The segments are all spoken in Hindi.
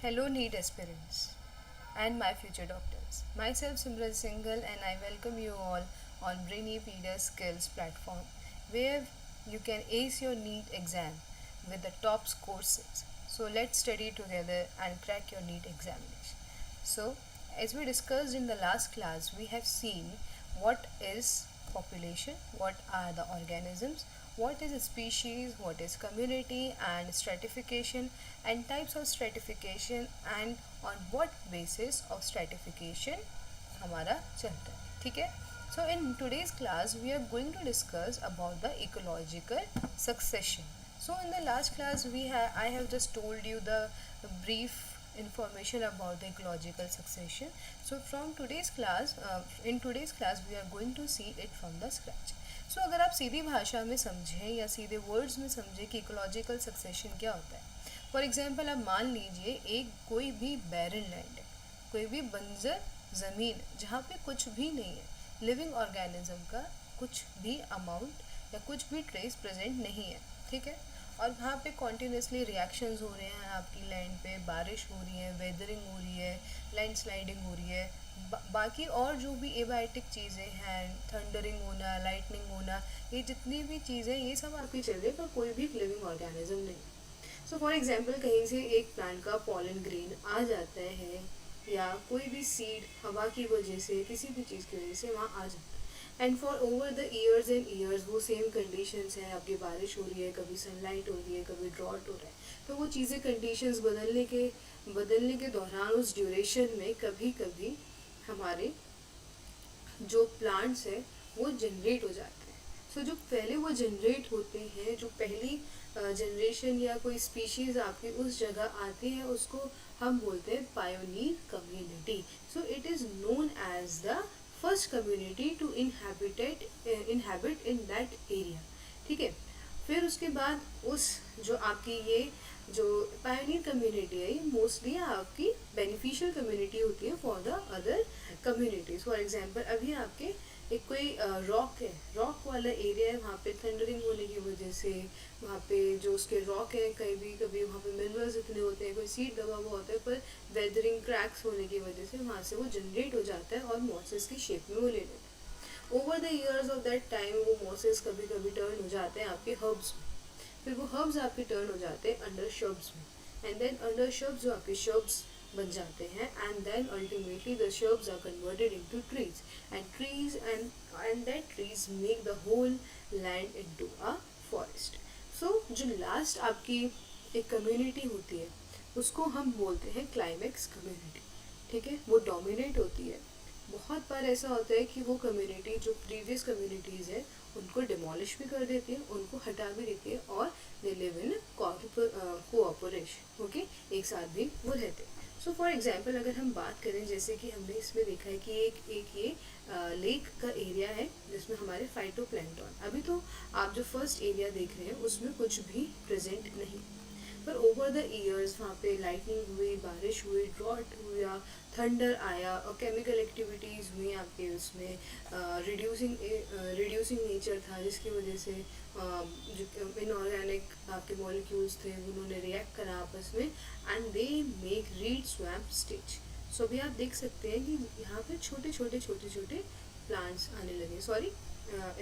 Hello, NEET aspirants and my future doctors. Myself Simran Singhal and I welcome you all on Brainipedia Skills platform where you can ace your NEET exam with the top courses. So let's study together and crack your NEET examination. So, as we discussed in the last class, we have seen what is population, what are the organisms, what is a species, what is community and stratification and types of stratification and on what basis of stratification हमारा चलता है. ठीक है. So in today's class we are going to discuss about the ecological succession. So in the last class I have just told you the brief information about the ecological succession. So from today's class in today's class we are going to see it from the scratch. So अगर आप सीधी भाषा में समझें या सीधे वर्ड्स में समझें कि इकोलॉजिकल सक्सेशन क्या होता है. फॉर एग्जांपल आप मान लीजिए एक कोई भी बैरन लैंड है, कोई भी बंजर ज़मीन जहाँ पे कुछ भी नहीं है, लिविंग ऑर्गेनिज्म का कुछ भी अमाउंट या कुछ भी ट्रेस प्रेजेंट नहीं है. ठीक है. और वहाँ पे कॉन्टीन्यूसली रिएक्शंस हो रहे हैं, आपकी लैंड पे बारिश हो रही है, वेदरिंग हो रही है, लैंड स्लाइडिंग हो रही है, बाकी और जो भी एबायोटिक चीज़ें हैं, थंडरिंग होना, लाइटनिंग होना, ये जितनी भी चीज़ें ये सब आपकी चल रही है पर कोई भी लिविंग ऑर्गेनिज्म नहीं. सो फॉर एग्जांपल कहीं से एक प्लांट का पॉलन ग्रेन आ जाता है या कोई भी सीड हवा की वजह से किसी भी चीज़ की वजह से वहाँ आ जाता है. And for over the years and years वो सेम कंडीशंस हैं, आपकी बारिश हो रही है, कभी सनलाइट हो रही है, कभी ड्रॉट हो रहा है, तो वो चीज़ें कंडीशंस बदलने के दौरान उस ड्यूरेशन में कभी कभी हमारे जो प्लांट्स हैं वो जनरेट हो जाते हैं. सो जो पहले वो जनरेट होते हैं, जो पहली जनरेशन या कोई स्पीशीज़ आपकी उस जगह आती है, उसको हम बोलते हैं pioneer community. So it is known as the first community to inhabit in that area. ठीक है. फिर उसके बाद उस जो आपकी ये जो पायोनियर कम्युनिटी है, ये मोस्टली आपकी बेनिफिशियल कम्युनिटी होती है for the other communities. For example अभी आपके एक कोई रॉक है, रॉक वाला एरिया है, वहाँ पे थंडरिंग होने की वजह से वहाँ पे जो उसके रॉक है, कभी कभी वहाँ पे मिनरल्स इतने होते हैं, कोई सीड दबा हुआ होता है, पर वेदरिंग क्रैक्स होने की वजह से वहाँ से वो जनरेट हो जाता है और मॉसेस की शेप में वो ले लेता है. Over the years of that time वो मॉसेस कभी कभी टर्न हो जाते हैं आपके हर्ब्स में, फिर वो हर्ब्स आपके टर्न हो जाते हैं अंडर शब्स में, एंड देन अंडर शब्स जो आपके शब्स बन जाते हैं, and then ultimately the shrubs are converted into trees and that trees make the whole land into a forest. So जो लास्ट आपकी एक कम्युनिटी होती है उसको हम बोलते हैं क्लाइमेक्स कम्युनिटी. ठीक है. वो डोमिनेट होती है. बहुत बार ऐसा होता है कि वो कम्युनिटी जो प्रीवियस कम्युनिटीज़ है उनको डिमोलिश भी कर देती है, उनको हटा भी देती है और दे लिव इन कोऑपरेशन. ओके. एक साथ भी वो रहते हैं. सो फॉर एग्जांपल अगर हम बात करें, जैसे कि हमने इसमें देखा है कि एक ये लेक का एरिया है जिसमें हमारे फाइटोप्लैंक्टन, अभी तो आप जो फर्स्ट एरिया देख रहे हैं उसमें कुछ भी प्रेजेंट नहीं, पर ओवर द ईयर्स वहाँ पे लाइटनिंग हुई, बारिश हुई, ड्रॉट हुआ, थंडर आया और केमिकल एक्टिविटीज़ हुई आपके उसमें, रिड्यूसिंग नेचर था जिसकी वजह से जो इनऑर्गेनिक आपके मॉलिक्यूल्स थे उन्होंने रिएक्ट करा आपस में and they make reed swamp stage. So अभी आप देख सकते हैं कि यहाँ पे छोटे छोटे प्लांट्स आने लगे. Sorry,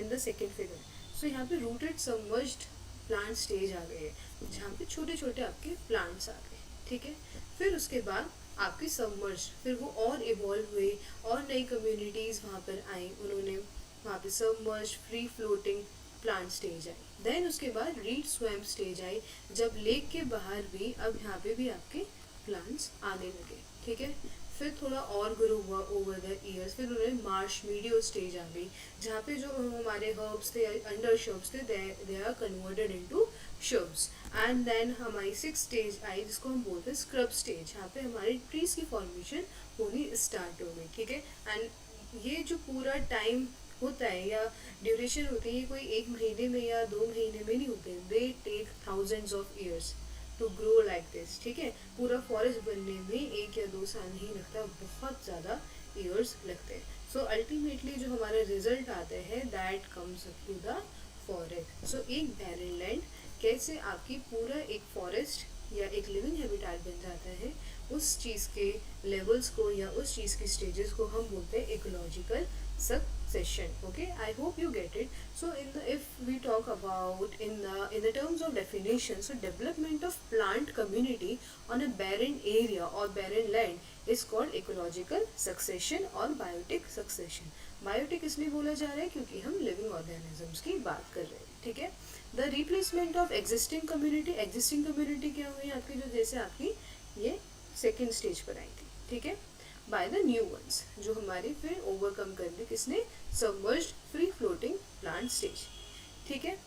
in the second figure. So यहाँ पे रूटेड सबमर्ज्ड प्लांट स्टेज आ गए जहाँ पे छोटे छोटे आपके प्लांट्स आ गए. ठीक है. फिर उसके बाद आपके सबमर्ज, फिर वो और इवॉल्व हुए और नई कम्युनिटीज़ वहाँ पर आई, उन्होंने वहाँ पे submerge free floating plant stage आई. देन उसके बाद रीड स्वैम्प स्टेज आई जब लेक के बाहर भी अब यहाँ पे भी आपके प्लांट्स आने लगे. ठीक है. फिर थोड़ा और ग्रो हुआ ओवर द ईयर्स, फिर उन्होंने मार्श मीडियो स्टेज आ गई जहाँ पे जो हमारे हर्ब्स थे अंडर शब्स थे they are converted into shrubs. And then हमारी सिक्स स्टेज आई जिसको हम बोलते हैं स्क्रब स्टेज, यहाँ पे हमारी ट्रीज की फॉर्मेशन होनी स्टार्ट हो गई. ठीक है. एंड ये जो पूरा टाइम होता है या ड्यूरेशन होती है, ये कोई एक महीने में या 2 महीने में नहीं होते, they take thousands of years to grow like this. ठीक है. पूरा फॉरेस्ट बनने में 1 या 2 साल नहीं लगता, बहुत ज़्यादा ईयर्स लगते हैं. सो अल्टीमेटली जो हमारा रिजल्ट आता है that comes up to the forest. So एक बैरन लैंड कैसे आपकी पूरा एक फॉरेस्ट या एक लिविंग हैबिटेट बन जाता है, उस चीज़ के लेवल्स को या उस चीज़ की स्टेजेस को हम बोलते हैं ecological succession. Okay, I hope you get it. So if we talk about in the terms of definition, so development of plant community on a barren area or barren land is called ecological succession or biotic succession. Biotic इसलिए बोला जा रहा है क्योंकि हम living organisms की बात कर रहे हैं, ठीक है. The replacement of existing community क्या हुई आपकी, जो जैसे आपकी ये सेकेंड स्टेज पर आई थी, ठीक है, बाय द न्यू वंस, जो हमारी फिर ओवरकम कर दी किसने, submerged free floating plant stage, ठीक है,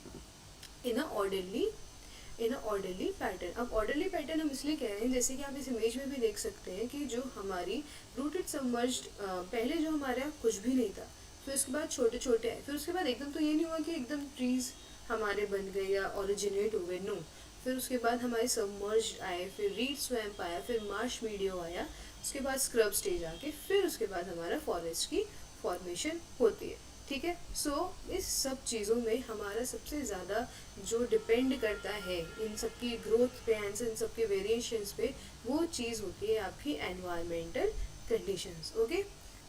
इन अ ऑर्डरली पैटर्न. अब ऑर्डरली पैटर्न हम इसलिए कह रहे हैं, जैसे कि आप इस इमेज में भी देख सकते हैं कि जो हमारी रूटेड सबमर्ज्ड, पहले जो हमारा कुछ भी नहीं था, फिर उसके बाद छोटे छोटे आए, फिर उसके बाद एकदम तो ये नहीं हुआ कि एकदम ट्रीज हमारे बन गए या ओरिजिनेट हो गए, नो. फिर उसके बाद हमारे सबमर्ज्ड आए, फिर रीड स्वैम्प आया, फिर मार्श मीडियो आया, उसके बाद स्क्रब स्टेज आके फिर उसके बाद हमारा फॉरेस्ट की फॉर्मेशन होती है, ठीक है. सो इस सब चीज़ों में हमारा सबसे ज़्यादा जो डिपेंड करता है इन सब की ग्रोथ पे एंड इन सब के वेरिएशंस पे, वो चीज़ होती है आपकी एनवायरमेंटल कंडीशंस. ओके,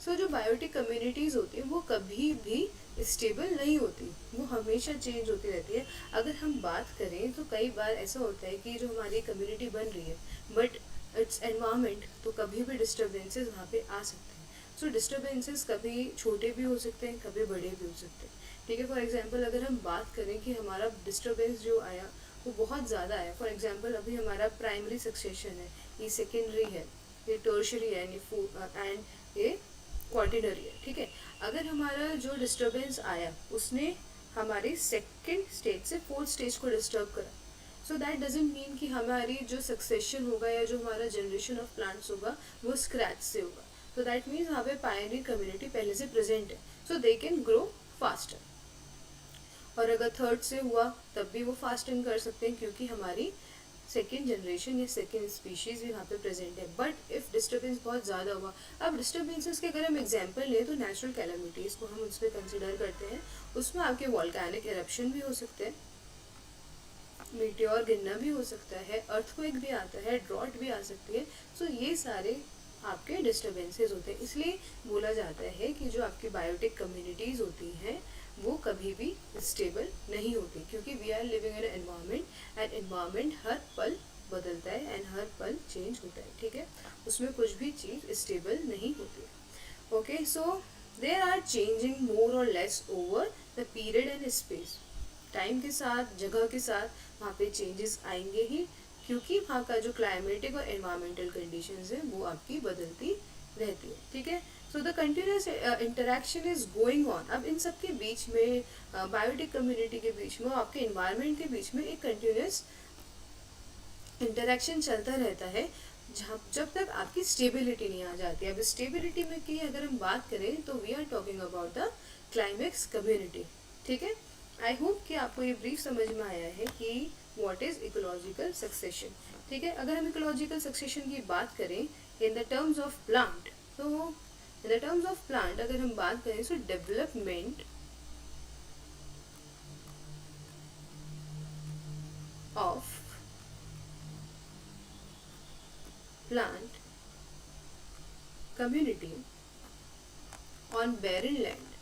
सो जो बायोटिक कम्युनिटीज़ होती है वो कभी भी स्टेबल नहीं होती, वो हमेशा चेंज होती रहती है. अगर हम बात करें तो कई बार ऐसा होता है कि जो हमारी कम्युनिटी बन रही है बट इट्स एनवायरमेंट, तो कभी भी डिस्टर्बेंसेस वहाँ पे आ सकते हैं. सो डिस्टर्बेंसेस कभी छोटे भी हो सकते हैं, कभी बड़े भी हो सकते हैं, ठीक है. फॉर एग्जांपल अगर हम बात करें कि हमारा डिस्टर्बेंस जो आया वो बहुत ज़्यादा आया, फॉर एग्जांपल अभी हमारा प्राइमरी सक्सेशन है, ये सेकेंडरी है, ये टर्शरी है, एंड ये क्वार्टिनरी है, ठीक है. अगर हमारा जो डिस्टर्बेंस आया उसने हमारी सेकेंड स्टेज से फोर्थ स्टेज को डिस्टर्ब करा, सो दैट डजेंट मीन कि हमारी जो सक्सेशन होगा या जो हमारा जनरेशन ऑफ प्लांट्स होगा वो स्क्रैच से होगा. सो दैट मीन्स वहाँ पे पायनियर कम्युनिटी पहले से प्रेजेंट है, so they can grow faster. और अगर थर्ड से हुआ तब भी वो फास्टिंग कर सकते हैं क्योंकि हमारी सेकेंड जनरेशन या सेकेंड स्पीशीज भी वहाँ पे प्रेजेंट है. बट इफ डिस्टर्बेंस बहुत ज़्यादा हुआ, अब डिस्टर्बेंसेस के अगर हम एग्जाम्पल लें तो नेचुरल कैलामिटीज़ को हम उस पर कंसिडर करते हैं. उसमें आपके वॉल्केनिक एरप्शन भी हो सकते हैं, मीटियोर गिरना भी हो सकता है, अर्थक्वेक भी आता है, ड्रॉट भी आ सकती है. सो ये सारे आपके डिस्टर्बेंसेस होते हैं. इसलिए बोला जाता है कि जो आपकी बायोटिक कम्युनिटीज़ होती हैं वो कभी भी स्टेबल नहीं होती, क्योंकि we are living in environment and environment हर पल बदलता है एंड हर पल चेंज होता है, ठीक है. उसमें कुछ भी चीज़ स्टेबल नहीं होती है. Okay, so there are changing more or less over the period and space. Time के साथ, जगह के साथ वहाँ पे चेंजेस आएंगे ही, क्योंकि वहाँ का जो क्लाइमेटिक और एनवायरमेंटल कंडीशंस है वो आपकी बदलती रहती है, ठीक है. So the continuous interaction is going on. अब इन सब के बीच में, बायोटिक कम्युनिटी के बीच में, आपके इन्वायरमेंट के बीच में एक कंटिन्यूस इंटरेक्शन चलता रहता है जब तक आपकी स्टेबिलिटी नहीं आ जाती. अब स्टेबिलिटी में की अगर हम बात करें तो we are talking about the climax community, ठीक है. आई होप कि आपको ये ब्रीफ समझ में आया है कि व्हाट इज इकोलॉजिकल सक्सेशन, ठीक है. अगर हम इकोलॉजिकल सक्सेशन की बात करें in the terms of plant, तो in the terms of plant अगर हम बात करें तो development of plant community on barren land,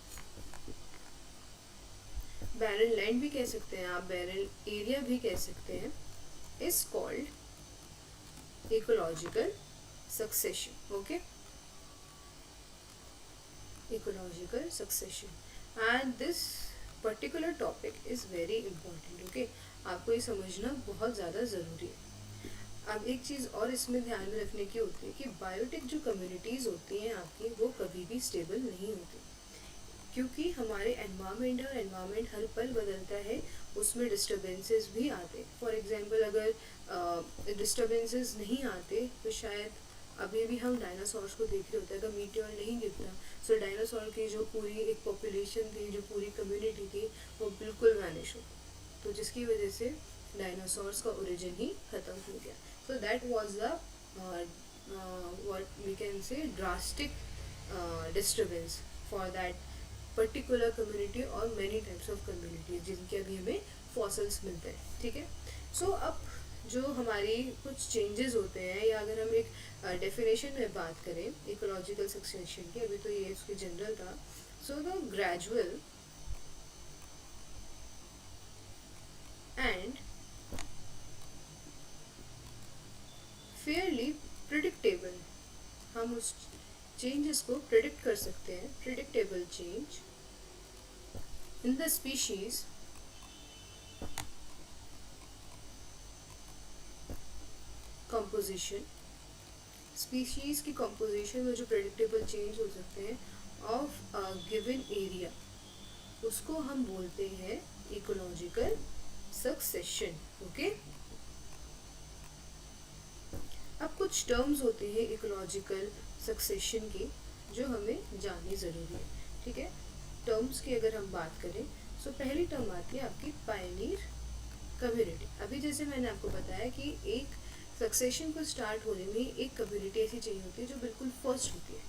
barren land भी कह सकते हैं आप, बैरन एरिया भी कह सकते हैं, is called ecological succession. Okay, ecological succession and this particular topic is very important. Okay, आपको ये समझना बहुत ज़्यादा ज़रूरी है. अब एक चीज़ और इसमें ध्यान में रखने की होती है कि बायोटिक जो कम्युनिटीज़ होती हैं आपकी वो कभी भी स्टेबल नहीं होती, क्योंकि हमारे एनवायरमेंट हर पल बदलता है, उसमें डिस्टर्बेंसेस भी आते. फॉर एग्जांपल अगर डिस्टर्बेंसेस नहीं आते तो शायद अभी भी हम डायनासोर्स को देख रहे होते हैं. अगर मीटियोर नहीं गिरता सो डायनासोर की जो पूरी एक पॉपुलेशन थी, जो पूरी कम्युनिटी थी, वो बिल्कुल वैनिश होती, तो जिसकी वजह से डायनासोर्स का ओरिजिन ही ख़त्म हो गया. So that was the what we can say drastic disturbance for that particular community और मैनी टाइप्स ऑफ कम्युनिटीज जिनके अभी हमें फॉसिल्स मिलते हैं, ठीक है. सो अब जो हमारी कुछ चेंजेस होते हैं, या अगर हम एक डेफिनेशन में बात करें इकोलॉजिकल सक्सेशन की, अभी तो ये उसकी जनरल था. So the gradual and Fairlie predictable, हम उस चेंजेस को प्रिडिक्ट कर सकते हैं, predictable change in the species composition, species की कंपोजिशन में जो प्रेडिक्टेबल चेंज हो सकते हैं ऑफ अ गिवन एरिया, उसको हम बोलते हैं इकोलॉजिकल सक्सेशन. ओके, अब कुछ टर्म्स होते हैं इकोलॉजिकल सक्सेशन की जो हमें जाननी ज़रूरी है. ठीक है, टर्म्स की अगर हम बात करें, सो पहली टर्म आती है आपकी पायनियर कम्युनिटी. अभी जैसे मैंने आपको बताया कि एक सक्सेशन को स्टार्ट होने में एक कम्युनिटी ऐसी चाहिए होती है जो बिल्कुल फर्स्ट होती है,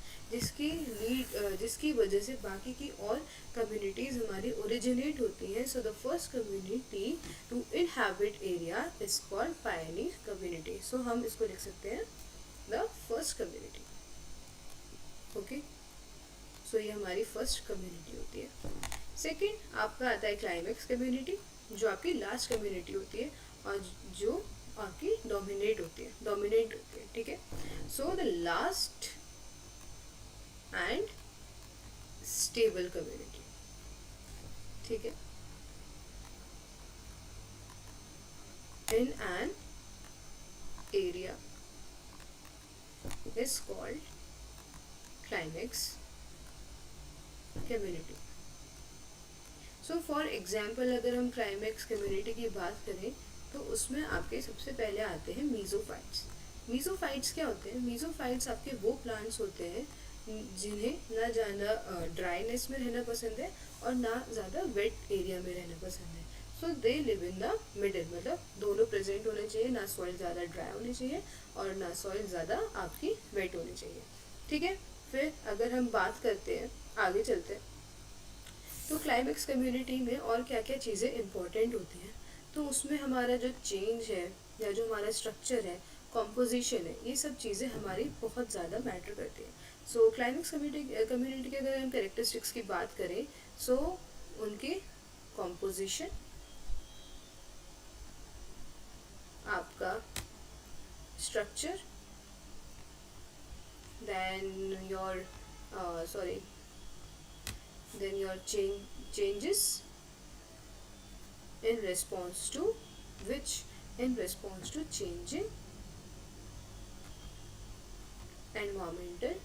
जिसकी वजह से बाकी की और कम्युनिटीज़ हमारी ओरिजिनेट होती हैं. So the first community to inhabit area is called pioneer community. So हम इसको लिख सकते हैं the first community. Okay, so ये हमारी फर्स्ट कम्युनिटी होती है. सेकेंड आपका आता है क्लाइमेक्स कम्युनिटी, जो आपकी लास्ट कम्युनिटी होती है और जो आपकी डोमिनेट होती है. ठीक है, so the last and stable community. ठीक है, in an area is called climax community. So for example अगर हम क्लाइमेक्स कम्युनिटी की बात करें तो उसमें आपके सबसे पहले आते हैं मीजोफाइट्स. मीजोफाइट्स क्या होते हैं? मीजोफाइट्स आपके वो प्लांट्स होते हैं जिन्हें ना ज़्यादा ड्राईनेस में रहना पसंद है और ना ज़्यादा वेट एरिया में रहना पसंद है. So they live in the middle, मतलब दोनों प्रेजेंट होने चाहिए, ना सॉइल ज़्यादा ड्राई होनी चाहिए और ना सॉइल ज़्यादा आपकी वेट होनी चाहिए. ठीक है, फिर अगर हम बात करते हैं, आगे चलते हैं, तो क्लाइमेक्स कम्युनिटी में और क्या क्या चीज़ें इंपॉर्टेंट होती हैं. तो उसमें हमारा जो चेंज है या जो हमारा स्ट्रक्चर है, कॉम्पोजिशन है, ये सब चीज़ें हमारी बहुत ज़्यादा मैटर करती हैं. सो क्लाइमेक्स कम्युनिटी के अगर हम कैरेक्टरिस्टिक्स की बात करें, सो उनकी कॉम्पोजिशन, आपका structure, then your then your changes in response to changing environmental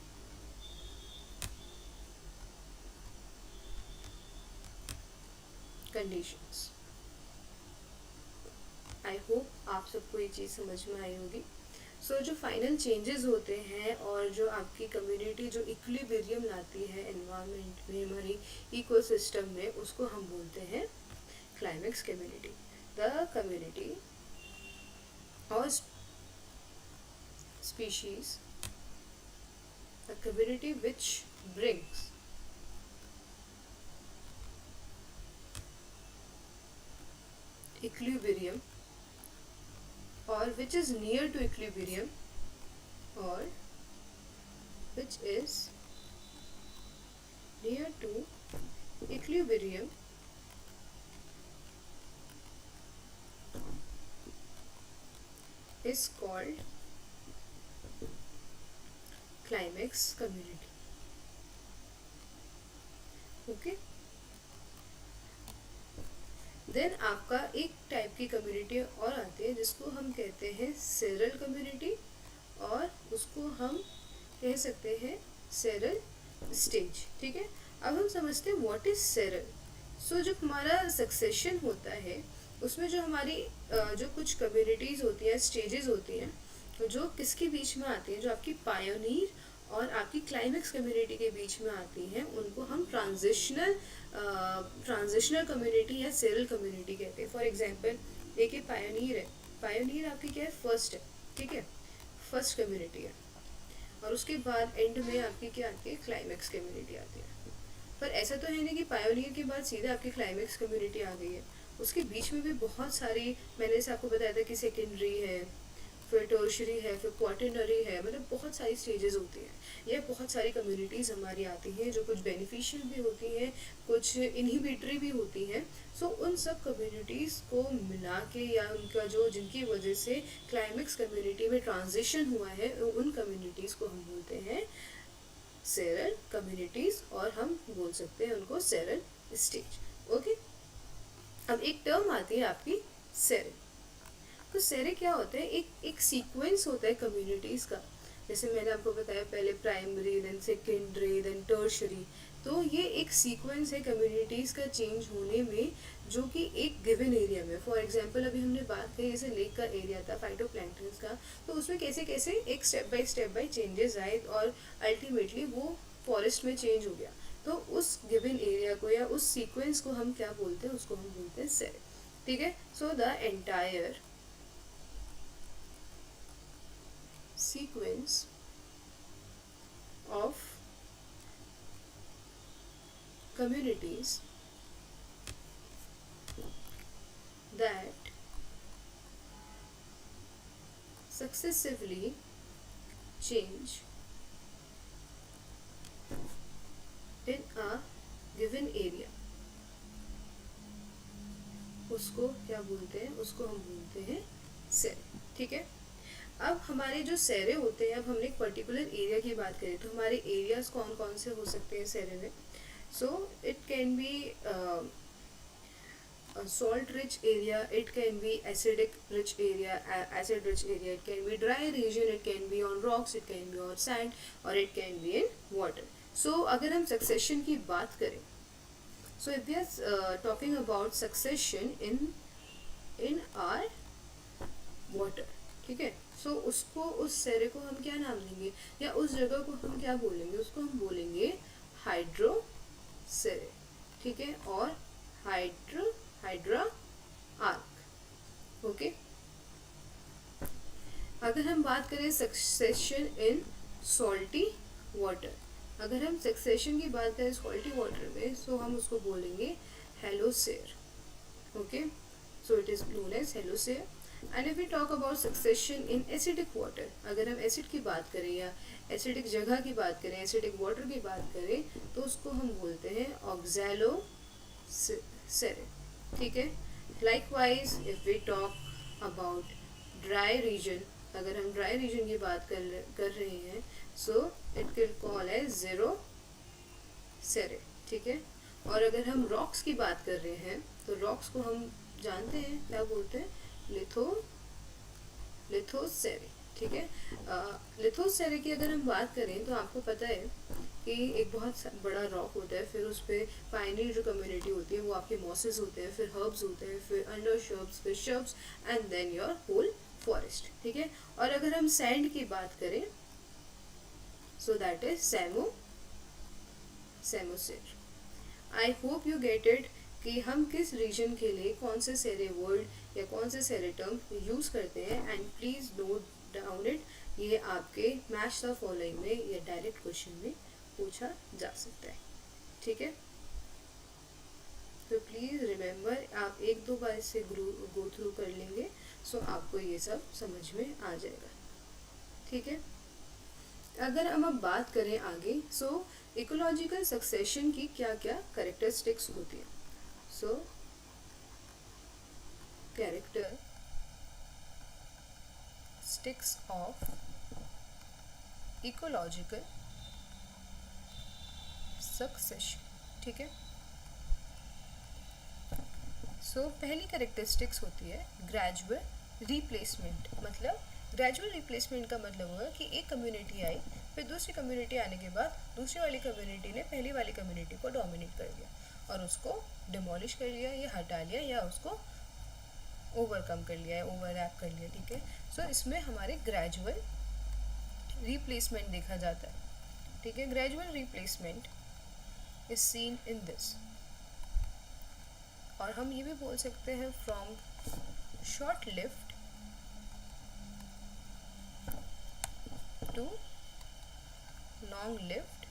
conditions. I hope आप सबको ये चीज़ समझ में आई होगी. सो जो फाइनल चेंजेस होते हैं और जो आपकी कम्युनिटी जो इक्विलिब्रियम लाती है एनवायरनमेंट में, हमारी इकोसिस्टम में, उसको हम बोलते हैं क्लाइमेक्स कम्युनिटी. द कम्युनिटी और species, a community which brings equilibrium or which is near to equilibrium or which is near to equilibrium is called climax community. Okay, then आपका एक टाइप की कम्युनिटी और आती है जिसको हम कहते हैं सेरल कम्युनिटी, और उसको हम कह सकते हैं सेरल स्टेज. ठीक है, अब हम समझते हैं व्हाट इज सेरल. सो जब हमारा सक्सेशन होता है उसमें जो हमारी जो कुछ कम्युनिटीज़ होती हैं, स्टेजेस होती हैं, तो जो किसके बीच में आती हैं, जो आपकी पायोनीर और आपकी क्लाइमेक्स कम्युनिटी के बीच में आती हैं, उनको हम ट्रांजिशनल कम्युनिटी या सेरल कम्युनिटी कहते हैं. फॉर एग्जांपल देखिए, पायोनीर है, पायोनीर आपकी क्या है, फर्स्ट है. ठीक है, फर्स्ट कम्युनिटी है, और उसके बाद एंड में आपकी क्या आती है, क्लाइमेक्स कम्युनिटी आती है. पर ऐसा तो है नहीं कि पायोनियर के बाद सीधा आपकी क्लाइमेक्स कम्युनिटी आ गई है. उसके बीच में भी बहुत सारी, मैंने जैसे आपको बताया था कि सेकेंडरी है, फिर टर्शरी है, फिर क्वार्टरनरी है, मतलब बहुत सारी स्टेजेस होती हैं। ये बहुत सारी कम्युनिटीज़ हमारी आती हैं जो कुछ बेनिफिशियल भी होती हैं, कुछ इनहिबिटरी भी होती हैं। सो उन सब कम्युनिटीज़ को मिला के, या उनका जो जिनकी वजह से क्लाइमेक्स कम्युनिटी में ट्रांजिशन हुआ है, उन कम्युनिटीज़ को हम बोलते हैं सेरल कम्युनिटीज़, और हम बोल सकते हैं उनको सेरल स्टेज। ओके, अब एक टर्म आती है आपकी सेरल। तो सेरे क्या होता है, एक एक सीक्वेंस होता है कम्युनिटीज़ का। जैसे मैंने आपको बताया पहले primary, then secondary, then tertiary. तो ये एक सीक्वेंस है कम्युनिटीज़ का चेंज होने में, जो कि एक गिवन एरिया में, फॉर एग्जांपल अभी हमने बात करी जैसे लेक का एरिया था फाइटोप्लैंक्टन्स का, तो उसमें कैसे कैसे एक स्टेप बाय चेंजेस आए और अल्टीमेटली वो फॉरेस्ट में चेंज हो गया। तो उस गिवन एरिया को या उस सीक्वेंस को हम क्या बोलते हैं, उसको हम बोलते हैं सेरे। ठीक है, so the entire sequence of communities that successively change in a given area, उसको क्या बोलते हैं, उसको हम बोलते हैं सेरे। ठीक है, अब हमारे जो सेरे होते हैं, अब हमने एक पर्टिकुलर एरिया की बात करें तो हमारे एरियाज कौन कौन से हो सकते हैं सेरे में। सो it can be salt rich area, it can be acidic rich area, acid rich area, it can be dry region, it can be on rocks, it can be on sand, or it can be in water. So अगर हम succession की बात करें, so if we are talking about succession in our water, ठीक है, so उसको, उस सेरे को हम क्या नाम देंगे, या उस जगह को हम क्या बोलेंगे, उसको हम बोलेंगे हाइड्रो सेरे। ठीक है, और हाइड्रा आर्क। ओके, अगर हम बात करें सक्सेशन इन सॉल्टी वाटर, अगर हम सक्सेशन की बात करें सॉल्टी वाटर में, सो हम उसको बोलेंगे halosere. Okay, so it is known as halosere. And if we talk about succession in acidic water, अगर हम एसिड की बात करें या एसिडिक जगह की बात करें, एसिडिक वाटर की बात करें, तो उसको हम बोलते हैं ऑक्सैलो सेरे। ठीक है, likewise if we talk about dry region, अगर हम ड्राई रीजन की बात कर रहे हैं, so it can call as xerosere. ठीक है, और अगर हम रॉक्स की बात कर रहे हैं, तो रॉक्स को हम जानते हैं क्या बोलते हैं, लिथोसेरे। ठीक है, लिथोसेरे की अगर हम बात करें तो आपको पता है कि एक बहुत बड़ा रॉक होता है, फिर उस पर पाइनरी जो कम्युनिटी होती है वो आपके मॉसेस होते हैं, फिर हर्ब्स होते हैं, फिर अंडर शर्ब्स, फिर shrubs, and then your whole forest. ठीक है, और अगर हम सैंड की बात करें, so that is psammosere. I hope you get it कि हम किस रीजन के लिए कौन से सेरे वर्ड या कौन से सेरे टर्म यूज़ करते हैं, and please note down it. ये आपके मैच द फॉलोइंग में या डायरेक्ट क्वेश्चन में पूछा जा सकता है। ठीक है, तो प्लीज़ रिमेंबर, आप एक दो बार इससे गो थ्रू कर लेंगे, सो आपको ये सब समझ में आ जाएगा। ठीक है, अगर हम अब बात करें आगे, सो इकोलॉजिकल सक्सेशन की क्या क्या कैरेक्टरिस्टिक्स होती है। सो कैरेक्टरिस्टिक्स ऑफ इकोलॉजिकल सक्सेशन। ठीक है, सो पहली कैरेक्टरिस्टिक्स होती है ग्रेजुअल रिप्लेसमेंट। मतलब ग्रेजुअल रिप्लेसमेंट का मतलब हुआ कि एक कम्युनिटी आई, फिर दूसरी कम्युनिटी आने के बाद दूसरी वाली कम्युनिटी ने पहली वाली कम्युनिटी को डोमिनेट कर लिया और उसको डिमोलिश कर लिया या हटा लिया या उसको ओवरकम कर लिया, ओवरलैप कर लिया। ठीक है, सो इसमें हमारे ग्रेजुअल रिप्लेसमेंट देखा जाता है। ठीक है, gradual replacement is seen in this, और हम ये भी बोल सकते हैं from short lived to long lived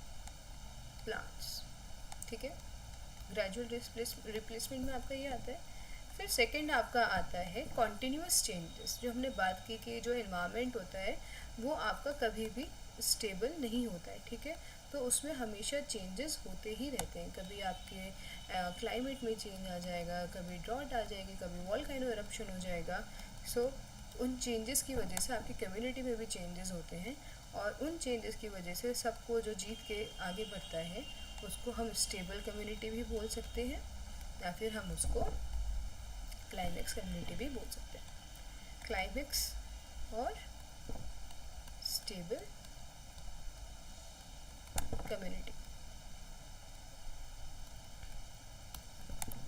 plants. ठीक है, ग्रेजुअल रिप्लेसमेंट में आपका ये आता है फिर सेकंड आपका आता है कॉन्टीन्यूस चेंजेस। जो हमने बात की कि जो इन्वायरमेंट होता है वो आपका कभी भी स्टेबल नहीं होता है, ठीक है। तो उसमें हमेशा चेंजेस होते ही रहते हैं। कभी आपके क्लाइमेट में चेंज आ जाएगा, कभी ड्रॉट आ जाएगी, कभी वॉल्केनो इरप्शन हो जाएगा। सो उन चेंजेस की वजह से आपकी कम्युनिटी में भी चेंजेस होते हैं, और उन चेंजेस की वजह से सबको जो जीत के आगे बढ़ता है उसको हम स्टेबल कम्युनिटी भी बोल सकते हैं, या फिर हम उसको क्लाइमेक्स कम्युनिटी भी बोल सकते हैं। क्लाइमेक्स और स्टेबल कम्युनिटी।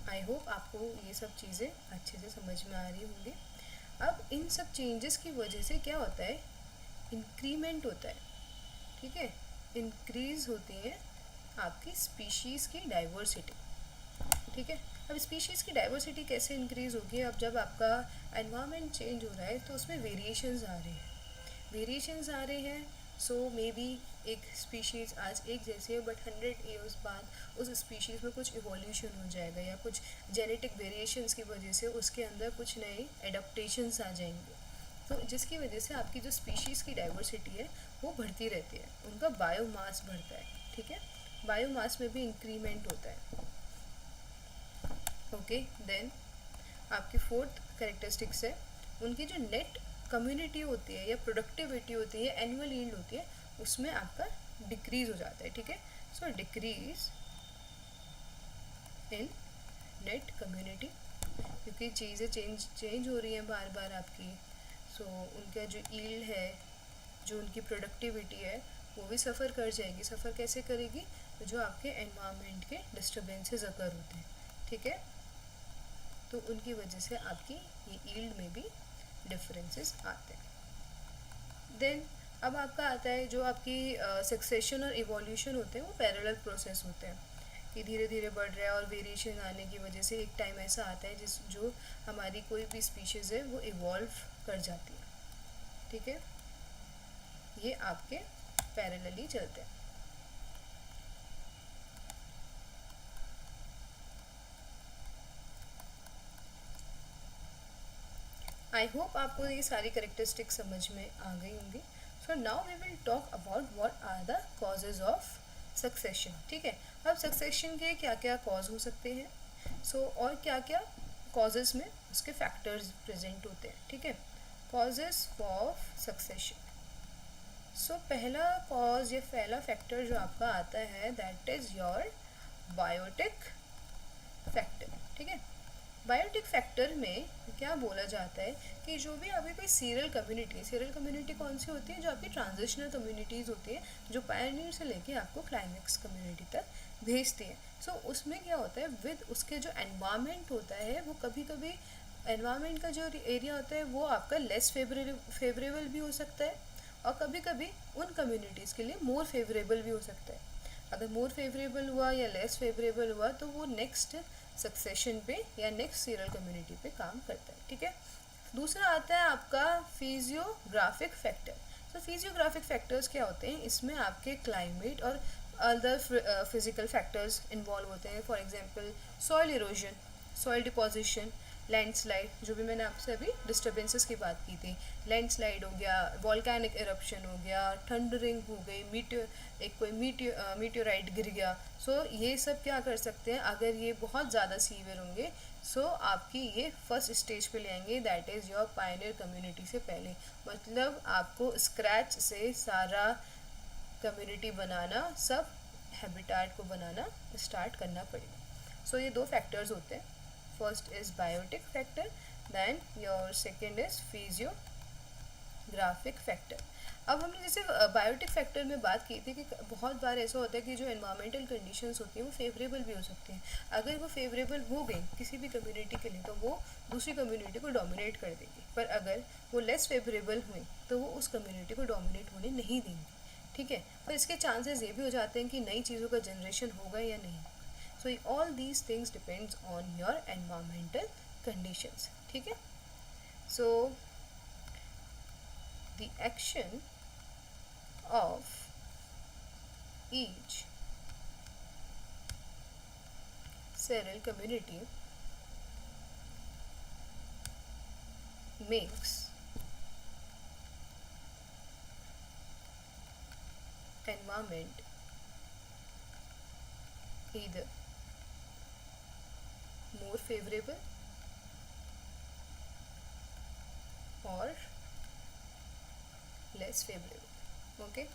आई होप आपको ये सब चीज़ें अच्छे से समझ में आ रही होंगी। अब इन सब चेंजेस की वजह से क्या होता है, इंक्रीमेंट होता है, ठीक है। इंक्रीज होती है आपकी स्पीशीज़ की डाइवर्सिटी, ठीक है। अब स्पीशीज़ की डाइवर्सिटी कैसे इंक्रीज़ होगी, अब जब आपका एनवायरनमेंट चेंज हो रहा है तो उसमें वेरिएशंस आ रहे हैं, वेरिएशंस आ रहे हैं। सो मे बी एक स्पीशीज़ आज एक जैसी है, बट 100 ईयर्स बाद उस स्पीशीज़ में कुछ इवोल्यूशन हो जाएगा, या कुछ जेनेटिक वेरिएशंस की वजह से उसके अंदर कुछ नए एडाप्टेशंस आ जाएंगे। तो जिसकी वजह से आपकी जो स्पीशीज़ की डाइवर्सिटी है वो बढ़ती रहती है, उनका बायोमास बढ़ता है, ठीक है। बायोमास में भी इंक्रीमेंट होता है। ओके, देन आपकी फोर्थ करेक्टरिस्टिक्स है उनकी जो नेट कम्युनिटी होती है या प्रोडक्टिविटी होती है, एनुअल यील्ड होती है, उसमें आपका डिक्रीज हो जाता है, ठीक है। सो डिक्रीज इन नेट कम्युनिटी, क्योंकि चीज़ें चेंज हो रही हैं बार बार आपकी। सो उनका जो यील्ड है, जो उनकी प्रोडक्टिविटी है, वो भी सफ़र कर जाएगी। सफ़र कैसे करेगी, जो आपके एनवायरनमेंट के डिस्टर्बेंसेस अगर होते हैं, ठीक है, तो उनकी वजह से आपकी ये यील्ड में भी डिफरेंसेस आते हैं। देन अब आपका आता है जो आपकी सक्सेशन और इवोल्यूशन होते हैं, वो पैरेलल प्रोसेस होते हैं कि धीरे धीरे बढ़ रहा है, और वेरिएशन आने की वजह से एक टाइम ऐसा आता है जिस जो हमारी कोई भी स्पीशीज़ है वो इवॉल्व कर जाती है, ठीक है। ये आपके पैरेलली चलते हैं। आई होप आपको ये सारी करेक्टरिस्टिक्स समझ में आ गई होंगी। So now we will talk about what are the causes of succession, ठीक है। अब सक्सेशन के क्या क्या कॉज हो सकते हैं, और क्या क्या कॉजेज में उसके फैक्टर्स प्रेजेंट होते हैं, ठीक है। Causes of succession. पहला कॉज या पहला फैक्टर जो आपका आता है that is your biotic factor, ठीक है। बायोटिक फैक्टर में क्या बोला जाता है कि जो भी आपकी कोई सीरियल कम्युनिटी कौन सी होती है, जो आपकी ट्रांजिशनल कम्युनिटीज़ होती है, जो पायनियर से लेके आपको क्लाइमेक्स कम्युनिटी तक भेजती है। उसमें क्या होता है, विद उसके जो एनवायरनमेंट होता है, वो कभी कभी एनवायरनमेंट का जो एरिया होता है वो आपका लेस फेवरेबल भी हो सकता है, और कभी कभी उन कम्युनिटीज़ के लिए मोर फेवरेबल भी हो सकता है। अगर मोर फेवरेबल हुआ या लेस फेवरेबल हुआ तो वो नेक्स्ट सक्सेशन पे या नेक्स्ट सीरियल कम्युनिटी पे काम करता है, ठीक है। दूसरा आता है आपका फिजियोग्राफिक फैक्टर। फिजियोग्राफिक फैक्टर्स क्या होते हैं, इसमें आपके क्लाइमेट और अदर फिजिकल फैक्टर्स इन्वॉल्व होते हैं। For example soil erosion, soil deposition, landslide, जो भी मैंने आपसे अभी डिस्टर्बेंसेस की बात की थी, लैंडस्लाइड हो गया, वॉल्केनिक इरप्शन हो गया, थंडरिंग हो गई, एक कोई मीटियोराइट गिर गया। ये सब क्या कर सकते हैं, अगर ये बहुत ज़्यादा सीवियर होंगे, आपकी ये फर्स्ट स्टेज पे ले आएंगे, that is your Pioneer community से पहले। मतलब आपको स्क्रैच से सारा कम्युनिटी बनाना, सब हैबिटाट को बनाना स्टार्ट करना पड़ेगा। ये दो फैक्टर्स होते हैं। First is biotic factor, then your second is physiographic factor. अब हमने जैसे बायोटिक फैक्टर में बात की थी कि बहुत बार ऐसा होता है कि जो एनवायरमेंटल कंडीशंस होती हैं वो फेवरेबल भी हो सकती हैं। अगर वो फेवरेबल हो गई किसी भी कम्युनिटी के लिए तो वो दूसरी कम्युनिटी को डोमिनेट कर देगी, पर अगर वो लेस फेवरेबल हुई तो वो उस कम्युनिटी को डोमिनेट होने नहीं देंगी, ठीक है। पर इसके चांसेस ये भी हो जाते हैं कि नई चीज़ों का जनरेशन होगा या नहीं। all these things depends on your environmental conditions, ठीक है। So the action of each seral community makes environment either more favorable or less favorable. Okay,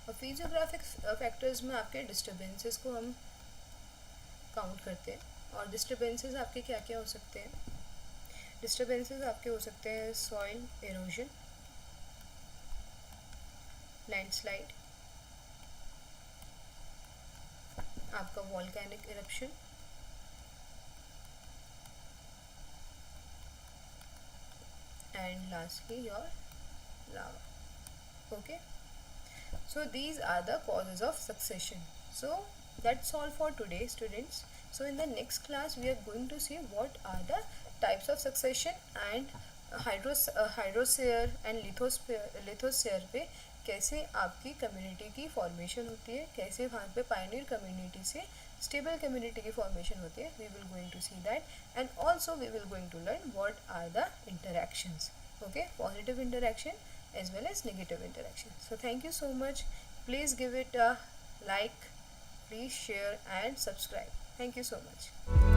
और फिजियोग्राफिक फैक्टर्स में आपके डिस्टर्बेंसेस को हम काउंट करते हैं, और डिस्टर्बेंसेस आपके क्या क्या हो सकते हैं? डिस्टर्बेंसेस आपके हो सकते हैं सॉइल एरोजन, लैंडस्लाइड, आपका volcanic eruption, and lastly your lava. Okay, so these are the causes of succession. So that's all for today, students. So in the next class we are going to see what are the types of succession, and hydrosphere and lithosphere पे कैसे आपकी कम्युनिटी की फॉर्मेशन होती है, कैसे वहाँ पे पायनियर कम्युनिटी से स्टेबल कम्युनिटी की फॉर्मेशन होती है. We will going to see that, and also we will going to learn what are the interactions. Okay, positive interaction as well as negative interaction. So thank you so much. Please give it a like, please share and subscribe. Thank you so much.